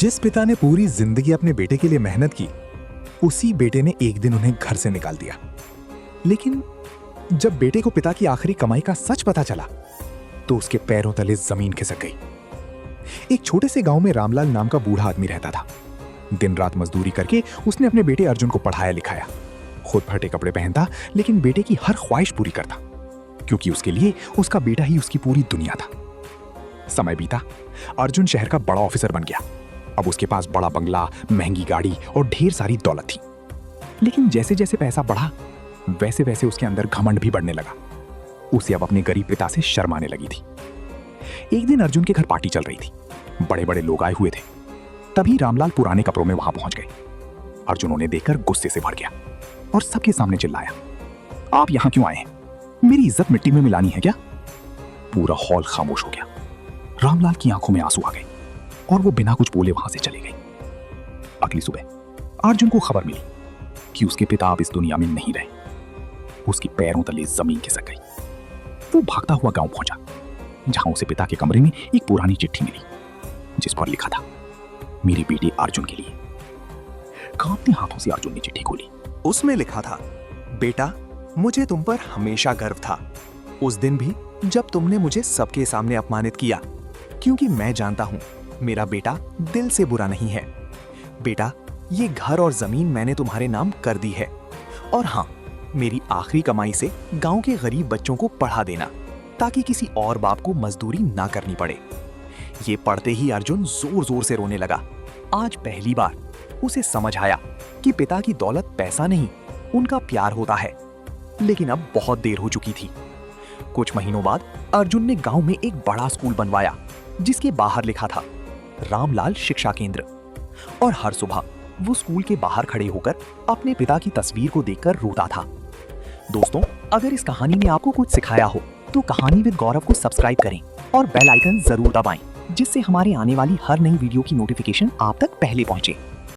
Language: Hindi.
जिस पिता ने पूरी जिंदगी अपने बेटे के लिए मेहनत की, उसी बेटे ने एक दिन उन्हें घर से निकाल दिया। लेकिन जब बेटे को पिता की आखिरी कमाई का सच पता चला, तो उसके पैरों तले जमीन खिसक गई। एक छोटे से गांव में रामलाल नाम का बूढ़ा आदमी रहता था। दिन रात मजदूरी करके उसने अपने बेटे अर्जुन को पढ़ाया लिखाया। खुद फटे कपड़े पहनता, लेकिन बेटे की हर ख्वाहिश पूरी करता, क्योंकि उसके लिए उसका बेटा ही उसकी पूरी दुनिया था। समय बीता, अर्जुन शहर का बड़ा ऑफिसर बन गया। अब उसके पास बड़ा बंगला, महंगी गाड़ी और ढेर सारी दौलत थी। लेकिन जैसे जैसे पैसा बढ़ा, वैसे वैसे उसके अंदर घमंड भी बढ़ने लगा। उसे अब अपने गरीब पिता से शर्म आने लगी थी। एक दिन अर्जुन के घर पार्टी चल रही थी। बड़े बड़े लोग आए हुए थे। तभी रामलाल पुराने कपड़ों में वहां पहुंच गए। अर्जुन उन्हें देखकर गुस्से से भर गया और सबके सामने चिल्लाया, आप यहां क्यों आए हैं? मेरी इज्जत मिट्टी में मिलानी है क्या? पूरा हॉल खामोश हो गया। रामलाल की आंखों में आंसू आ गए और वो बिना कुछ बोले वहां से चले गए। अगली सुबह अर्जुन को खबर मिली कि उसके पिता अब इस दुनिया में नहीं रहे। उसके पैरों तले जमीन खिसक गई। वो भागता हुआ गांव पहुंचा, जहां उसे पिता के कमरे में एक पुरानी चिट्ठी मिली, जिस पर लिखा था, मेरे बेटे अर्जुन के लिए। कांपते हाथों से अर्जुन ने चिट्ठी खोली। उसमें लिखा था, बेटा, मुझे तुम पर हमेशा गर्व था। उस दिन भी जब तुमने मुझे सबके सामने अपमानित किया, क्योंकि मैं जानता हूं मेरा बेटा दिल से बुरा नहीं है। बेटा, ये घर और जमीन मैंने तुम्हारे नाम कर दी है। और हाँ, मेरी आखिरी कमाई से गांव के गरीब बच्चों को पढ़ा देना, ताकि किसी और बाप को मजदूरी ना करनी पड़े। ये पढ़ते ही अर्जुन जोर जोर से रोने लगा। आज पहली बार उसे समझ आया कि पिता की दौलत पैसा नहीं, उनका प्यार होता है। लेकिन अब बहुत देर हो चुकी थी। कुछ महीनों बाद अर्जुन ने गांव में एक बड़ा स्कूल बनवाया, जिसके बाहर लिखा था, रामलाल शिक्षा केंद्र। और हर सुबह वो स्कूल के बाहर खड़े होकर अपने पिता की तस्वीर को देखकर रोता था। दोस्तों, अगर इस कहानी ने आपको कुछ सिखाया हो, तो कहानी विद गौरव को सब्सक्राइब करें और बेल आइकन जरूर दबाएं, जिससे हमारे आने वाली हर नई वीडियो की नोटिफिकेशन आप तक पहले पहुंचे।